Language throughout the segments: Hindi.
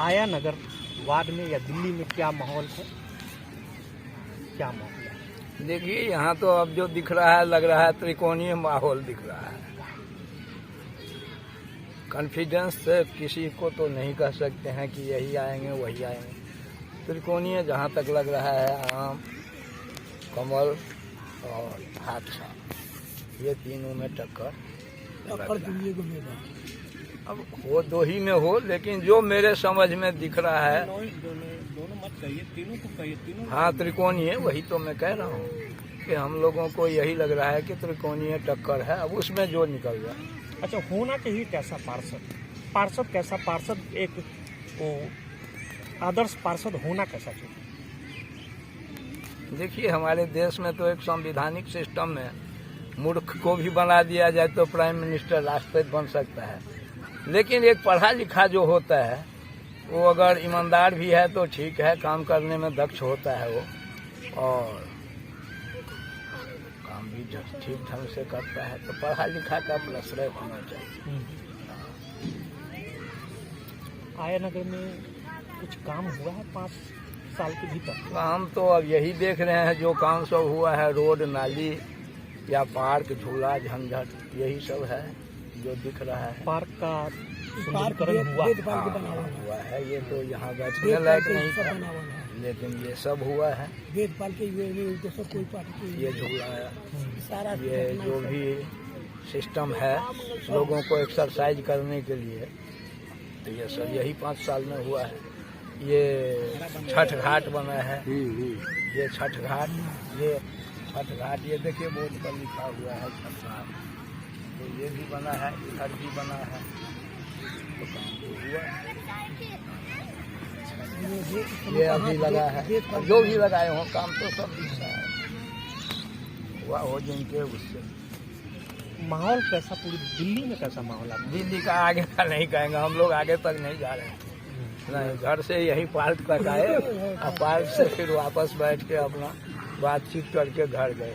आया नगर वार्ड में या दिल्ली में क्या माहौल है, क्या माहौल है? देखिए, यहाँ तो अब जो दिख रहा है, लग रहा है त्रिकोणीय माहौल दिख रहा है। कॉन्फिडेंस से किसी को तो नहीं कह सकते हैं कि यही आएंगे वही आएंगे। त्रिकोणीय जहाँ तक लग रहा है, आम, कमल और हादसा, ये तीनों में टक्कर अब वो दो ही में हो, लेकिन जो मेरे समझ में दिख रहा है दोनों मत कहिए, तीनों को कहिए, तीनों। हाँ, त्रिकोणीय, वही तो मैं कह रहा हूँ कि हम लोगों को यही लग रहा है कि त्रिकोणीय टक्कर है। अब उसमें जो निकल जाए। अच्छा, होना चाहिए कैसा पार्षद कैसा पार्षद, एक वो आदर्श पार्षद होना कैसा चाहिए? देखिए, हमारे देश में तो एक संवैधानिक सिस्टम है, मूर्ख को भी बना दिया जाए तो प्राइम मिनिस्टर राष्ट्रपति बन सकता है। लेकिन एक पढ़ा लिखा जो होता है, वो अगर ईमानदार भी है तो ठीक है, काम करने में दक्ष होता है वो, और काम भी ठीक ढंग से करता है, तो पढ़ा लिखा का प्रश्रय होना चाहिए। आया नगर में कुछ काम हुआ है 5 साल के भीतर? काम तो अब यही देख रहे हैं, जो काम सब हुआ है, रोड, नाली या पार्क, झूला, झंझट, यही सब है जो दिख रहा है। पार्क का सुंदरीकरण हुआ है, ये तो यहाँ बैठने लायक नहीं था, लेकिन ये सब हुआ है। देखभाल के कोई पार्टी, ये झूला, सारा ये जो भी सिस्टम है लोगों को एक्सरसाइज करने के लिए, तो ये सब यही 5 साल में हुआ है। ये छठ घाट बना है, ये छठ घाट, ये देखिए बोर्ड पर लिखा हुआ है छठ घाट, तो ये भी बना है, इधर भी बना है, तो काम तो हुआ। ये अभी लगा है, जो भी लगाए हों, काम तो सब दिख रहा है, हुआ हो जिनके उससे। माहौल कैसा पूरी दिल्ली में कैसा माहौल है? दिल्ली का आगे का नहीं कहेंगे, हम लोग आगे तक नहीं जा रहे हैं, नहीं, घर से यही पार्क तक आए और पार्क से फिर वापस बैठ के अपना बातचीत करके घर गए।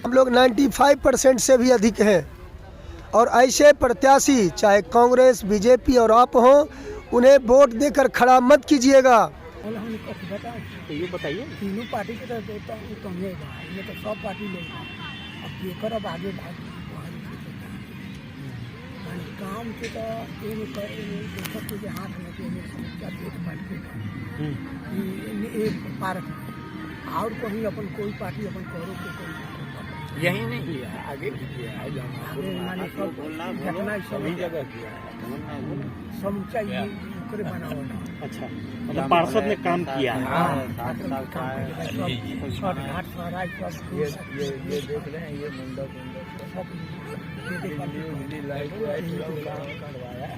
हम लोग 95% से भी अधिक हैं, और ऐसे प्रत्याशी चाहे कांग्रेस, बीजेपी और आप हों, उन्हें वोट देकर खड़ा मत कीजिएगा। तो ये बताइए, तीनों पार्टी के तो सब पार्टी लोग अब आगे काम के तो हाथ एक पार्क और कहीं अपन कोई पार्टी अपन करो के कोई यही नहीं किया है, आगे भी किया है, घटना सभी जगह किया है, समूचा बनाओ। अच्छा, मतलब पार्षद ने काम किया है। ये देख रहे हैं, ये मंडप लाइट करवाया है,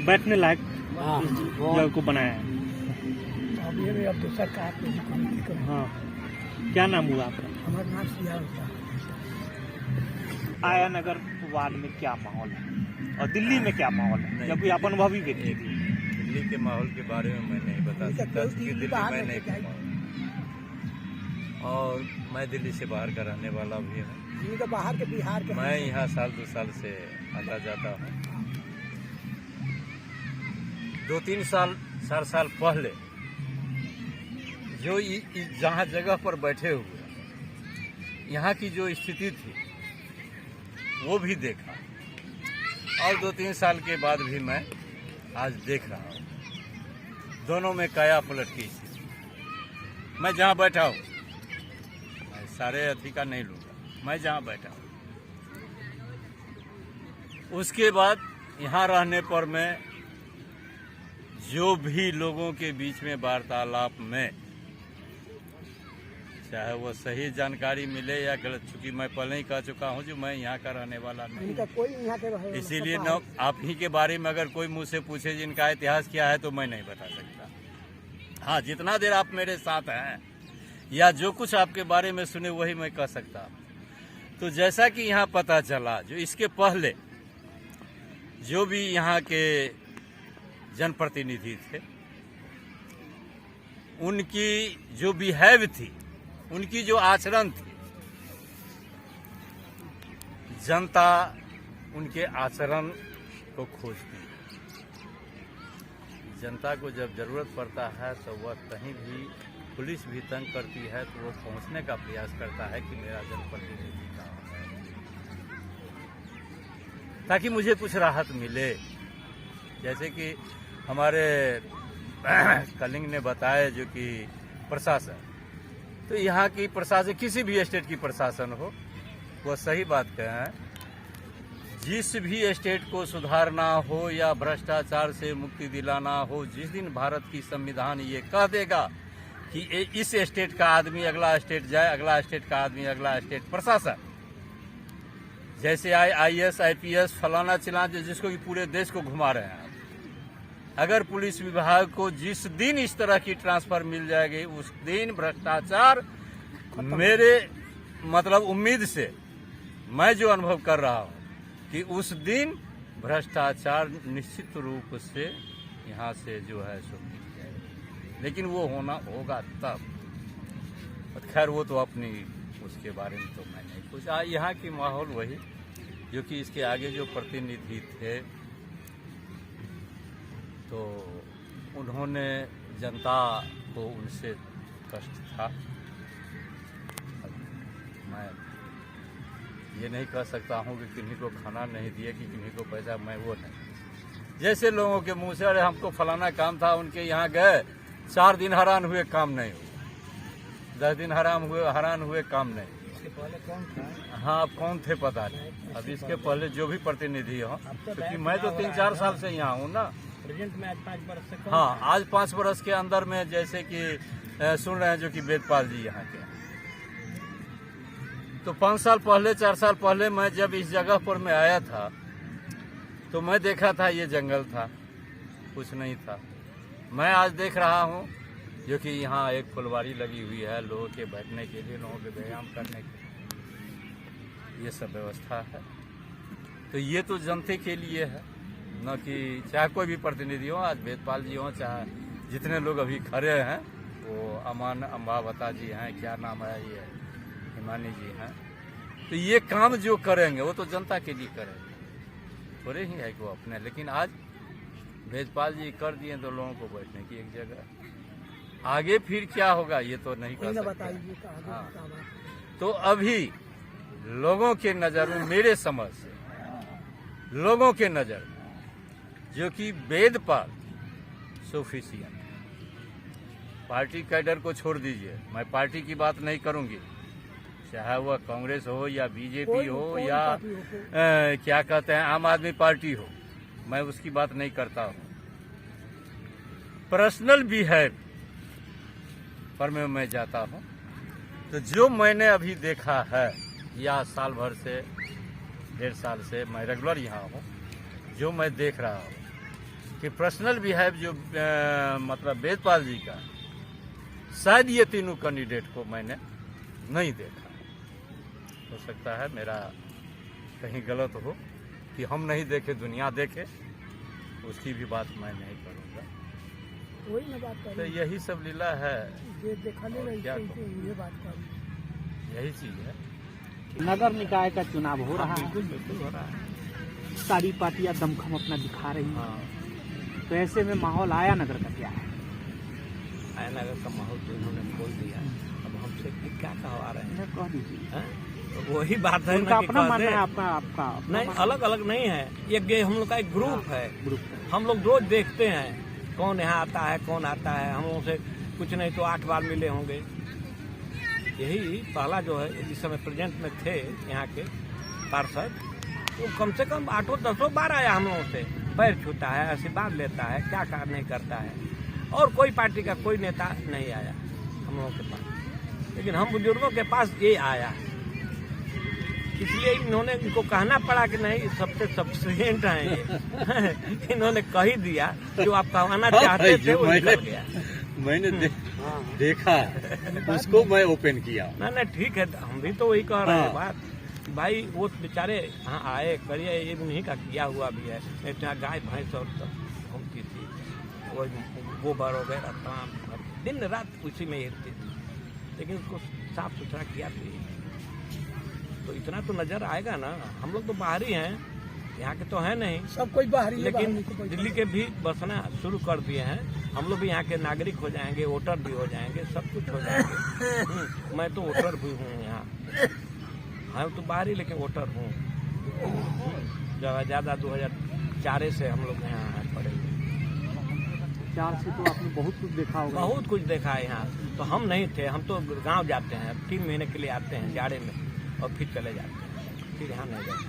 बैठने लायक जगह को बनाया है। अब दूसरा कार। हाँ, क्या नाम हुआ आपका? हमारा नाम सिया होता है। आया नगर वार्ड में क्या माहौल है और दिल्ली में क्या माहौल है, जबकि आप अनुभवी व्यक्ति थी? दिल्ली के माहौल के बारे में मैं नहीं बता सकता कि दिल्ली में नहीं घूमा, और मैं दिल्ली से बाहर का रहने वाला भी हूँ। बाहर के बिहार के मैं यहाँ साल 2 साल से आता जाता हूँ। 2-3 साल 4 साल पहले जो जहाँ जगह पर बैठे हुए यहाँ की जो स्थिति थी वो भी देखा, और 2-3 साल के बाद भी मैं आज देख रहा हूँ, दोनों में काया पलट की स्थिति। मैं जहाँ बैठा हूँ, मैं सारे अथी का नहीं लूँगा, मैं जहाँ बैठा हूँ, उसके बाद यहाँ रहने पर मैं जो भी लोगों के बीच में वार्तालाप में, चाहे वो सही जानकारी मिले या गलत, चूंकि मैं पहले ही कह चुका हूं जो मैं यहाँ का रहने वाला नहीं, कोई यहाँ के इसीलिए न आप ही के बारे में अगर कोई मुझसे पूछे जिनका इतिहास क्या है तो मैं नहीं बता सकता। हाँ, जितना देर आप मेरे साथ हैं या जो कुछ आपके बारे में सुने वही मैं कह सकता। तो जैसा कि यहाँ पता चला, जो इसके पहले जो भी यहाँ के जनप्रतिनिधि थे, उनकी जो बिहेव थी, उनकी जो आचरण थी, जनता उनके आचरण को खोजती है। जनता को जब ज़रूरत पड़ता है तो वह कहीं भी पुलिस भी तंग करती है तो वो पहुंचने का प्रयास करता है कि मेरा जनप्रतिनिधि कहाँ है, ताकि मुझे कुछ राहत मिले। जैसे कि हमारे कलिंग ने बताया जो कि प्रशासन, तो यहाँ की प्रशासन किसी भी स्टेट की प्रशासन हो, वो सही बात कहें, जिस भी स्टेट को सुधारना हो या भ्रष्टाचार से मुक्ति दिलाना हो, जिस दिन भारत की संविधान ये कह देगा कि इस स्टेट का आदमी अगला स्टेट जाए, अगला स्टेट का आदमी अगला स्टेट, प्रशासन जैसे IAS IPS फलाना चिलाना जिसको कि पूरे देश को घुमा रहे हैं, अगर पुलिस विभाग को जिस दिन इस तरह की ट्रांसफर मिल जाएगी उस दिन भ्रष्टाचार, मेरे मतलब उम्मीद से मैं जो अनुभव कर रहा हूँ कि उस दिन भ्रष्टाचार निश्चित रूप से यहाँ से जो है सो मिट जाएगा। लेकिन वो होगा तब, खैर वो तो अपनी उसके बारे में तो मैं नहीं कुछ। यहाँ की माहौल वही जो कि इसके आगे जो प्रतिनिधि थे तो उन्होंने जनता को उनसे कष्ट था। मैं ये नहीं कह सकता हूँ कि किन्हीं को खाना नहीं दिया कि किन्हीं को पैसा, मैं वो नहीं। जैसे लोगों के मुंह से अरे हमको फलाना काम था, उनके यहाँ गए 4 दिन हैरान हुए, काम नहीं हुआ, 10 दिन हैरान हुए काम नहीं। इसके पहले कौन था? हाँ, अब कौन थे पता नहीं। अब इसके पहले जो भी प्रतिनिधि हो, क्योंकि मैं तो 3-4 साल से यहाँ हूँ ना। प्रेजेंट में आज 5 बरस से कौन? हाँ, आज 5 बरस के अंदर में जैसे कि सुन रहे हैं जो कि वेदपाल जी यहाँ के, तो 5 साल पहले 4 साल पहले मैं जब इस जगह पर मैं आया था तो मैं देखा था ये जंगल था, कुछ नहीं था। मैं आज देख रहा हूँ जो कि यहाँ एक फुलवारी लगी हुई है लोगों के बैठने के लिए, लोगों के व्यायाम करने के लिए, ये सब व्यवस्था है। तो ये तो जनता के लिए है, न कि चाहे कोई भी प्रतिनिधि हो, आज वेदपाल जी हो, चाहे जितने लोग अभी खड़े हैं, वो अमान अम्बावता जी हैं, क्या नाम है ये, हिमानी जी हैं, तो ये काम जो करेंगे वो तो जनता के लिए करेंगे, थोड़े ही है कि वो अपने। लेकिन आज वेदपाल जी कर दिए तो लोगों को बैठने की एक जगह, आगे फिर क्या होगा ये तो नहीं कर सकते। हाँ, तो अभी लोगों के नज़र में, मेरे समझ से लोगों के नज़र में जो कि वेदपाल सफिशिएंट, पार्टी कैडर को छोड़ दीजिए, मैं पार्टी की बात नहीं करूंगी, चाहे वह कांग्रेस हो या बीजेपी हो या क्या कहते हैं आम आदमी पार्टी हो, मैं उसकी बात नहीं करता हूँ। पर्सनल बिहेव पर मैं जाता हूँ, तो जो मैंने अभी देखा है या साल भर से 1.5 साल से मैं रेगुलर यहाँ हूँ, जो मैं देख रहा हूँ कि पर्सनल बिहेव जो मतलब वेदपाल जी का, शायद ये तीनों कैंडिडेट को मैंने नहीं देखा। हो सकता है मेरा कहीं गलत हो कि हम नहीं देखे, दुनिया देखे, उसकी भी बात मैं नहीं करूँगा। वही ना बात कर तो यही सब लीला है, देखा क्या कहूं? ये बात कर यही चीज़ है। नगर निकाय का चुनाव हो रहा है, बिल्कुल हो रहा है। सारी पार्टियां दमखम अपना दिखा रही हैं, हाँ, तो ऐसे में माहौल आया नगर का क्या है? आया नगर का माहौल तो इन्होंने खोल दिया। अब हमसे क्या कहा रहे हैं? कह दीजिए, तो वही बात है उनका ना कि अपना कह मानना दे। है, आपका नहीं, अलग अलग नहीं है, ये हम लोग का एक ग्रुप है। ग्रुप हम लोग रोज देखते हैं कौन यहाँ आता है, कौन आता है। हम लोगों से कुछ नहीं तो 8 बार मिले होंगे। यही पहला जो है इस समय प्रेजेंट में थे यहाँ के पार्षद, वो कम से कम 8-10 बार आया हम लोगों से, पैर छूता है, आशीर्वाद लेता है, क्या काम नहीं करता है। और कोई पार्टी का कोई नेता नहीं आया हम लोगों के पास, लेकिन हम बुजुर्गों के पास ये आया, इसलिए इन्होंने इनको कहना पड़ा कि नहीं सबसे सफिशिएंट है ये। इन्होंने कह ही दिया जो आप कहना चाहते थे वो निकल गया। मैंने देखा उसको मैं ओपन किया। ना ठीक है, हम भी तो वही कह रहे हैं बात, भाई वो बेचारे यहाँ आए करिए, ये उन्हीं का किया हुआ भी है। इतना गाय भैंस और घूमती थी, वो गोबर वगैरह तमाम दिन रात उसी में हिरती थी, लेकिन उसको साफ सुथरा किया तो इतना तो नजर आएगा ना। हम लोग तो बाहरी हैं, यहाँ के तो है नहीं, सब कोई बाहरी लेकिन दिल्ली के भी बसना शुरू कर दिए हैं। हम लोग भी यहाँ के नागरिक हो जाएंगे, वोटर भी हो जाएंगे, सब कुछ हो जाएंगे। मैं तो वोटर भी हूँ यहाँ, हम तो बाहरी लेकिन वोटर हूँ। ज़्यादा 2004 से हम लोग यहाँ पड़े। 4 से तो आपने बहुत कुछ देखा होगा। बहुत कुछ देखा है यहाँ। तो हम नहीं थे, हम तो गांव जाते हैं, 3 महीने के लिए आते हैं जाड़े में और फिर चले जाते हैं, फिर यहाँ नहीं जाते।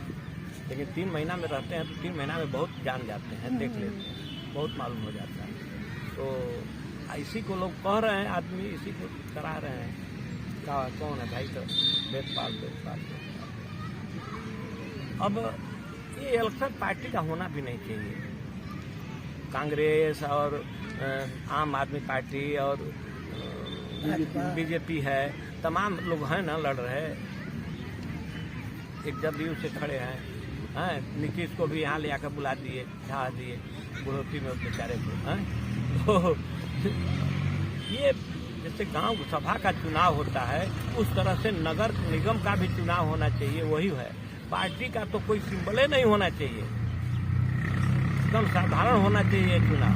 लेकिन 3 महीना में रहते हैं तो 3 महीना में बहुत जान जाते हैं, देख लेते हैं, बहुत मालूम हो जाता है। तो इसी को लोग कह रहे हैं, आदमी इसी को करा रहे हैं। कौन है भाई? तो वेदपाल। अब ये इलेक्शन पार्टी का होना भी नहीं चाहिए। कांग्रेस और आम आदमी पार्टी और बीजेपी है, तमाम लोग हैं ना लड़ रहे। एक जदयू से खड़े हैं, नीतीश को भी यहाँ ले आकर बुला दिए, ढा दिए बुढ़ोती में बेचारे को। तो ये जैसे गांव सभा का चुनाव होता है, उस तरह से नगर निगम का भी चुनाव होना चाहिए, वही है। पार्टी का तो कोई सिंबल नहीं होना चाहिए, एकदम साधारण होना चाहिए चुनाव।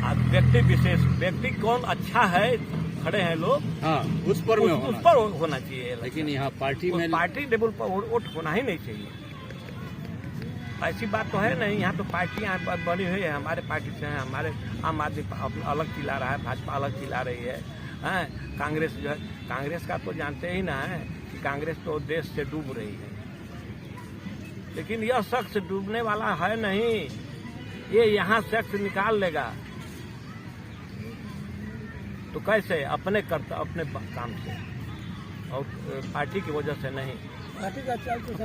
आज व्यक्ति विशेष, व्यक्ति कौन अच्छा है, खड़े हैं लोग, हाँ, उस पर होना चाहिए। लेकिन यहाँ पार्टी में पार्टी लेवल पर वोट होना ही नहीं चाहिए। ऐसी बात तो है नहीं। यहाँ तो पार्टियाँ बनी हुई है, हमारे पार्टी से हैं, हमारे आम आदमी अलग चिल्ला रहा है, भाजपा अलग चिल्ला रही है, कांग्रेस जो है, कांग्रेस का तो जानते ही ना है कि कांग्रेस तो देश से डूब रही है। लेकिन यह शख्स डूबने वाला है नहीं, ये यहाँ शख्स निकाल लेगा। तो कैसे? अपने काम से और पार्टी की वजह से नहीं, अपने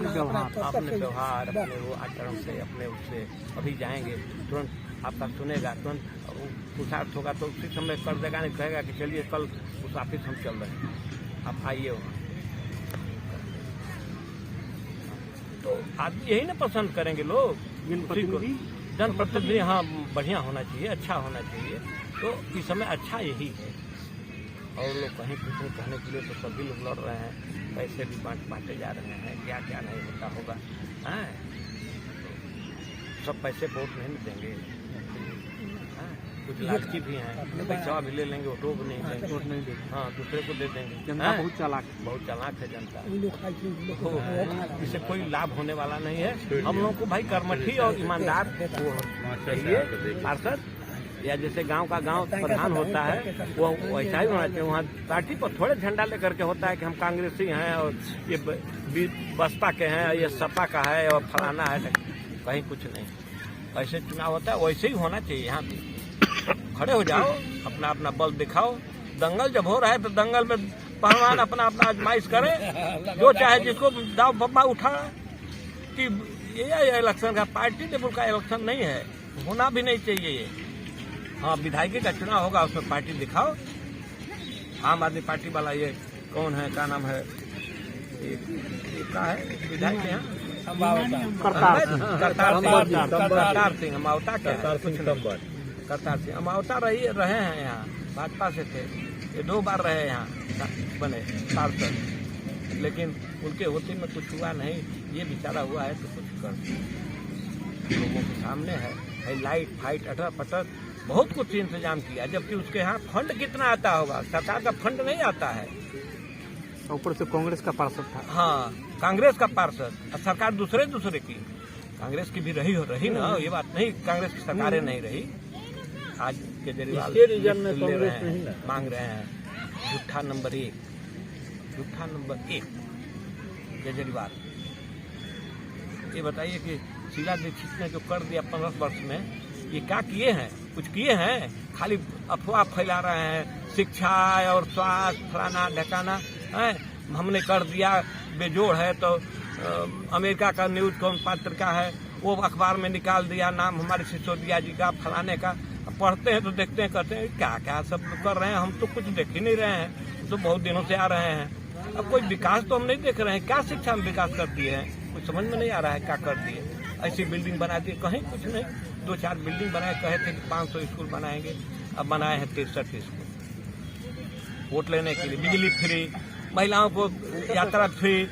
व्यवहार, अपने वो आचरण से, अपने उससे। अभी जाएंगे तुरंत आपका सुनेगा, तुरंत पूछताछ होगा तो उसी समय कर देगा, नहीं कहेगा कि चलिए कल उस ऑफिस हम चल रहे हैं, आप आइए वहाँ। तो आदमी यही ना पसंद करेंगे लोग, जनप्रतिनिधि। हाँ, बढ़िया होना चाहिए, अच्छा होना चाहिए। तो इस समय अच्छा यही है। और लोग कहीं कुछ कहने के लिए तो सभी लोग लड़ रहे हैं, पैसे भी बांटे जा रहे हैं, क्या क्या नहीं होता होगा। सब पैसे वोट नहीं देंगे, कुछ लालची भी हैं, पैसा भी ले लेंगे, वोट नहीं देंगे, हाँ, दूसरे को दे देंगे। जनता बहुत चालाक है जनता। इससे कोई लाभ होने वाला नहीं है। हम लोगों को भाई कर्मठी और ईमानदार वो चाहिए पार्षद, या जैसे गांव का गांव प्रधान होता है वो वैसा ही होना चाहिए। वहाँ पार्टी पर थोड़े झंडा लेकर के होता है कि हम कांग्रेसी हैं और ये बसपा के हैं, ये सपा का है और फलाना है, कहीं कुछ नहीं। ऐसे चुनाव होता है, वैसे ही होना चाहिए। यहाँ पे खड़े हो जाओ, अपना अपना बल दिखाओ। दंगल जब हो रहा है तो दंगल में पहलवान अपना अपना आजमाइश करे, जो चाहे जिसको दाव बब्बा उठा। कि ये इलेक्शन का पार्टी लेवल का इलेक्शन नहीं है, होना भी नहीं चाहिए ये। हाँ, विधायकी का चुनाव होगा, उसमें पार्टी दिखाओ। आम आदमी पार्टी वाला ये कौन है, क्या नाम है, ये क्या है विधायक के यहाँ? करतार सिंह अमावता के, करतार सिंह अमावता रहे हैं यहाँ, भाजपा से थे, ये 2 बार रहे यहाँ बने पार्षद, लेकिन उनके होते में कुछ हुआ नहीं। ये बेचारा हुआ है तो कुछ कर लोगों के सामने है। लाइट फाइट अटर पटर बहुत कुछ इंतजाम किया, जबकि उसके यहाँ फंड कितना आता होगा, सरकार का फंड नहीं आता है। ऊपर से कांग्रेस का पार्षद था। हाँ, कांग्रेस का पार्षद, सरकार दूसरे की, कांग्रेस की भी रही ना, ये बात नहीं कांग्रेस की सरकारें नहीं रही। आज केजरीवाल मांग रहे हैं झूठा नंबर 1 केजरीवाल। ये बताइए कि शीला दीक्षित ने जो कर दिया 15 वर्ष में, ये क्या किए हैं? कुछ किए हैं? खाली अफवाह फैला रहे हैं, शिक्षा और स्वास्थ्य फलाना ढकाना है, हमने कर दिया, बेजोड़ है। तो अमेरिका का न्यूज कौन पत्रिका है, वो अखबार में निकाल दिया नाम हमारे सिसोदिया जी का, फलाने का। पढ़ते हैं तो देखते हैं, कहते हैं क्या क्या सब कर रहे हैं, हम तो कुछ देख ही नहीं रहे हैं, तो बहुत दिनों से आ रहे हैं। अब कोई विकास तो हम नहीं देख रहे हैं, क्या शिक्षा में विकास कर दिए हैं, कुछ समझ में नहीं आ रहा है क्या कर दिए। ऐसी बिल्डिंग बना दी, कहीं कुछ नहीं, 2-4 बिल्डिंग बनाए, कहे थे कि 500 स्कूल बनाएंगे, अब बनाए हैं 63 स्कूल। वोट लेने के लिए बिजली फ्री, महिलाओं को यात्रा फ्री,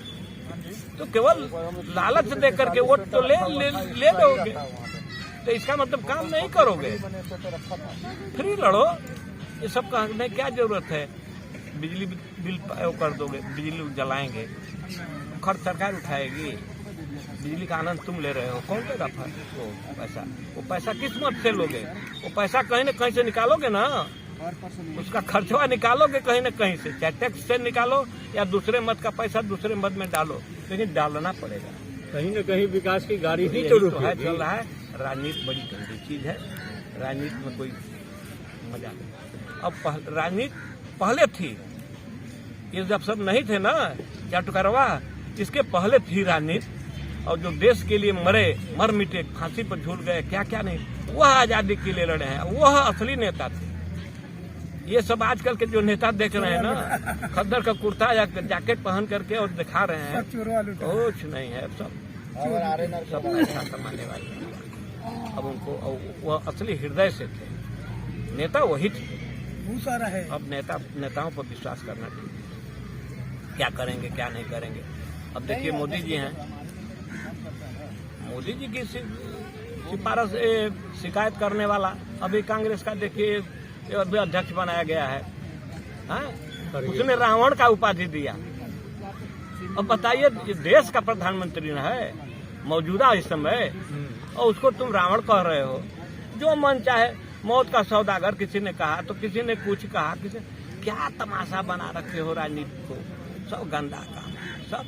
तो केवल लालच दे करके वोट तो ले दोगे, तो इसका मतलब काम नहीं करोगे। फ्री लड़ो, ये सब कहने क्या जरूरत है। बिजली बिल वो कर दोगे, बिजली जलाएंगे, खर्च सरकार उठाएगी, बिजली का आनंद तुम ले रहे हो, कौन देगा वो पैसा किस मत से लोगे? वो पैसा कहीं न कहीं से निकालोगे ना, उसका खर्चवा निकालोगे कहीं न कहीं से, चाहे टैक्स से निकालो या दूसरे मत का पैसा दूसरे मत में डालो, लेकिन डालना पड़ेगा। कहीं न कहीं विकास की गाड़ी ही तो है, चल रहा है। राजनीति बड़ी गंदी चीज है, राजनीति में कोई मजा नहीं। अब राजनीति पहले थी, ये जब सब नहीं थे ना चाटुकारवा, इसके पहले थी राजनीति। और जो देश के लिए मर मिटे, फांसी पर झूल गए, क्या क्या नहीं, वह आजादी के लिए लड़े हैं, वह असली नेता थे। ये सब आजकल के जो नेता देख रहे हैं ना, खद्दर का कुर्ता या जैकेट पहन करके और दिखा रहे हैं, कुछ नहीं है, सब पैसा कमाने वाले। अब उनको वह असली हृदय से थे, नेता वही थे। अब नेताओं पर विश्वास करना ठीक, क्या करेंगे क्या नहीं करेंगे। अब देखिए मोदी जी हैं, मोदी जी की सिफारिश शिकायत करने वाला अभी कांग्रेस का देखिए अभी अध्यक्ष बनाया गया है, उसने रावण का उपाधि दिया। अब बताइए, देश का प्रधानमंत्री न है मौजूदा इस समय, और उसको तुम रावण कह रहे हो। जो मन चाहे, मौत का सौदागर किसी ने कहा तो किसी ने कुछ कहा, किसी क्या तमाशा बना रखे हो राजनीति को, सब गंदा काम, सब।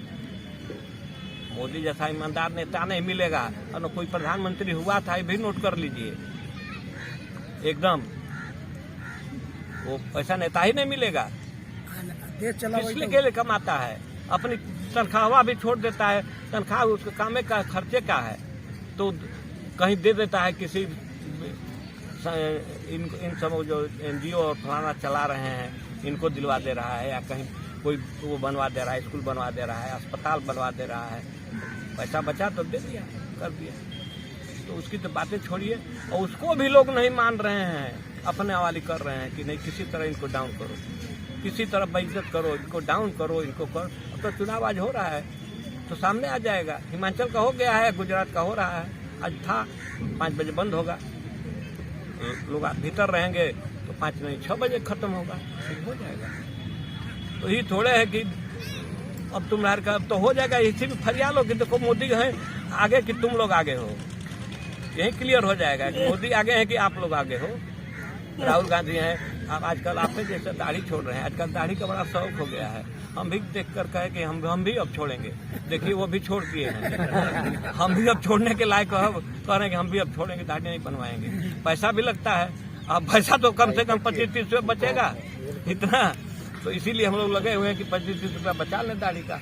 मोदी जैसा ईमानदार नेता नहीं मिलेगा, और न कोई प्रधानमंत्री हुआ था, ये भी नोट कर लीजिए, एकदम वो ऐसा नेता ही नहीं मिलेगा। किस के लिए कमाता है, अपनी तनख्वाह भी छोड़ देता है, तनख्वाह उसके कामे का खर्चे का है, तो कहीं दे देता है किसी इन सब जो NGO और फलाना चला रहे हैं, इनको दिलवा दे रहा है, या कहीं कोई वो बनवा दे रहा है, स्कूल बनवा दे रहा है, अस्पताल बनवा दे रहा है, पैसा बचा तो दे दिया, कर दिया। तो उसकी तो बातें छोड़िए, और उसको भी लोग नहीं मान रहे हैं, अपने हवाले कर रहे हैं कि नहीं, किसी तरह इनको डाउन करो, किसी तरह बेइज्जत करो, इनको डाउन करो, इनको करो। अब तो चुनाव आज हो रहा है तो सामने आ जाएगा। हिमाचल का हो गया है, गुजरात का हो रहा है, आज था, 5 बजे बंद होगा, लोग भीतर रहेंगे तो 5 नहीं 6 बजे खत्म होगा, हो जाएगा। तो ये थोड़े है कि अब तुम्हारे का तो हो जाएगा, इसी में फरिया लो कि देखो मोदी है आगे कि तुम लोग आगे हो, यही क्लियर हो जाएगा कि मोदी आगे है कि आप लोग आगे हो। राहुल गांधी हैं, अब आजकल आपने जैसे दाढ़ी छोड़ रहे हैं, आजकल दाढ़ी का बड़ा शौक हो गया है। हम भी देख कर कहे कि हम भी अब छोड़ेंगे, देखिए वो भी छोड़ दिए हैं। हम भी अब छोड़ने के लायक कह रहे हैं कि हम भी अब छोड़ेंगे, दाढ़ी नहीं बनवाएंगे। पैसा भी लगता है, अब पैसा तो कम से कम 25-30 रुपये बचेगा इतना, तो इसीलिए हम लोग लगे हुए हैं कि 25-30 रुपया बचा लें दाढ़ी का।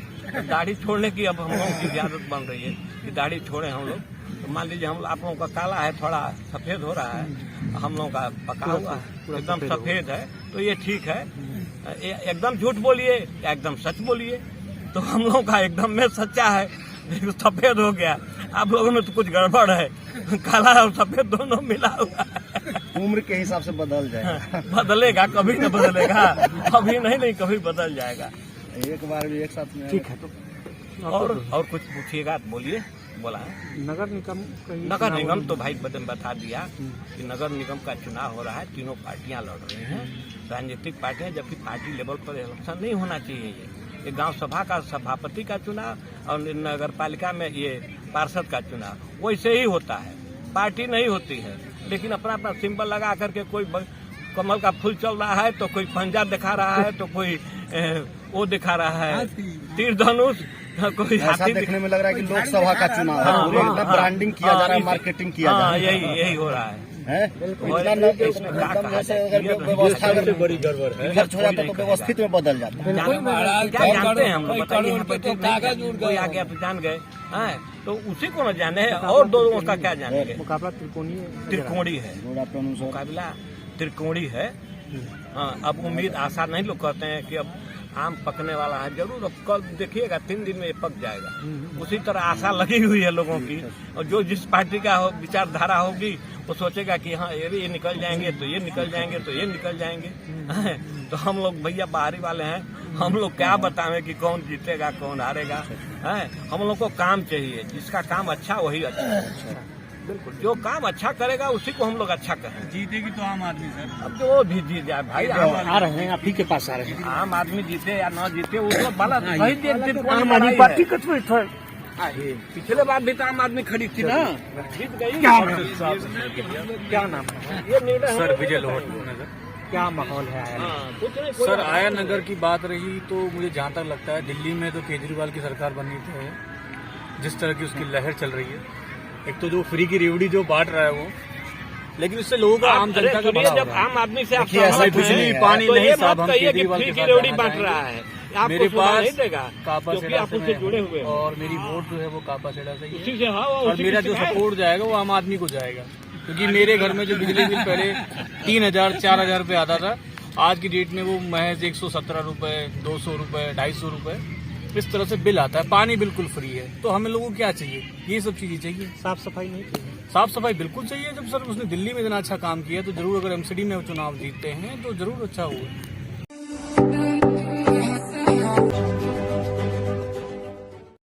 दाढ़ी छोड़ने की अब हम लोगों की आदत बन रही है कि दाढ़ी छोड़ें हम लोग। तो मान लीजिए हम आप लोगों का काला है, थोड़ा सफेद हो रहा है, हम लोगों का पका हुआ एकदम सफेद है, तो ये ठीक है। एकदम झूठ बोलिए या एकदम सच बोलिए, तो हम लोगों का एकदम में सच्चा है, सफेद हो गया। आप लोगों में तो कुछ गड़बड़ है, काला और सफेद दोनों मिला हुआ है। उम्र के हिसाब से बदल जाएगा। बदलेगा, कभी न बदलेगा, अभी नहीं कभी बदल जाएगा। एक बार भी एक साथ में ठीक है। तो और कुछ पूछिएगा तो बोलिए। बोला है नगर निगम तो भाई बता दिया कि नगर निगम का चुनाव हो रहा है, तीनों पार्टियां लड़ रही हैं, राजनीतिक पार्टियां, जबकि पार्टी लेवल पर इलेक्शन नहीं होना चाहिए। ये गांव सभा का सभापति का चुनाव और नगर पालिका में ये पार्षद का चुनाव वैसे ही होता है, पार्टी नहीं होती है। लेकिन अपना अपना सिंबल लगा करके कोई कमल का फूल चल रहा है, तो कोई पंजा दिखा रहा है, तो कोई वो दिखा रहा है तीर धनुष, कोई ऐसा देखने में लग रहा है कि लोकसभा का चुनाव है, पूरे एकदम ब्रांडिंग किया जा रहा है, मार्केटिंग किया जा रहा है। यही हो रहा है। बड़ी गड़बड़ है, खर्च हो जाता है तो व्यवस्थित में बदल जाता है। क्या जानते हैं हम लोग, बताइए। कोई आगे आप जान गए तो उसी को न जाने, और दो लोगों का क्या जानेंगे। मुकाबला त्रिकोणी है, मुकाबला त्रिकोणी है। अब उम्मीद आशा नहीं लोग कहते हैं कि अब आम पकने वाला है, जरूर अब कल देखिएगा 3 दिन में ये पक जाएगा। उसी तरह आशा लगी हुई है लोगों की, और जो जिस पार्टी का विचारधारा होगी वो सोचेगा कि हाँ ये निकल जाएंगे तो ये निकल जाएंगे तो ये निकल जाएंगे। तो हम लोग भैया बाहरी वाले हैं, हम लोग क्या बताएं कि कौन जीतेगा कौन हारेगा। है, हम लोग को काम चाहिए, जिसका काम अच्छा वही अच्छा। बिल्कुल, जो काम अच्छा करेगा उसी को हम लोग अच्छा कहें। जीतेगी तो आम आदमी सर। अब जो भी जीत जाए भाई, आ रहे हैं, आप ही के पास आ रहे हैं। आम आदमी जीते या न जीते वो तो बाला सही देख आम आदमी पार्टी का तो पिछले बार भी तो आम आदमी खड़ी थी ना, जीत गई। क्या नाम है? ये निर्णय सर विजय लोहट नगर। क्या माहौल है आया? कुछ नहीं, कोई सर आया नगर की बात रही तो मुझे जहाँ तक लगता है दिल्ली में तो केजरीवाल की सरकार बननी थी, जिस तरह की उसकी लहर चल रही है। एक तो जो फ्री की रेवड़ी जो बांट रहा है वो, लेकिन इससे लोगों का आम जनता का भला हो जब रहा है। आम आदमी से आप देखिए, ऐसा सहमत कुछ हैं, नहीं है। पानी तो नहीं ये साहब, मत हम कहिए कि केजरीवाल फ्री के की साथ रेवड़ी रहना बांट चाहेंगे। रहा है, आपको मेरे सुना पास नहीं देगा कापा क्योंकि सेड़ा आप से उससे मैं जुड़े हूँ हुए हो। और मेरी वोट जो है वो कापा सेड़ा से ही है। उसी से हाँ, और उसी मेरा की जो शिकायत। सपोर्ट जाएगा वो आम आदमी को जाएगा, क्योंकि मेरे घर में जो बिजली बिल पहले 3000 4000 रुपये आता था, आज की डेट में वो महज 117 रुपये, 200 रुपये, 250 रुपये इस तरह से बिल आता है। पानी बिल्कुल फ्री है। तो हमें लोगों को क्या चाहिए? ये सब चीजें चाहिए। साफ सफाई नहीं चाहिए? साफ सफाई बिल्कुल चाहिए। जब सर उसने दिल्ली में इतना अच्छा काम किया तो जरूर, अगर एमसीडी में चुनाव जीतते हैं तो जरूर अच्छा होगा।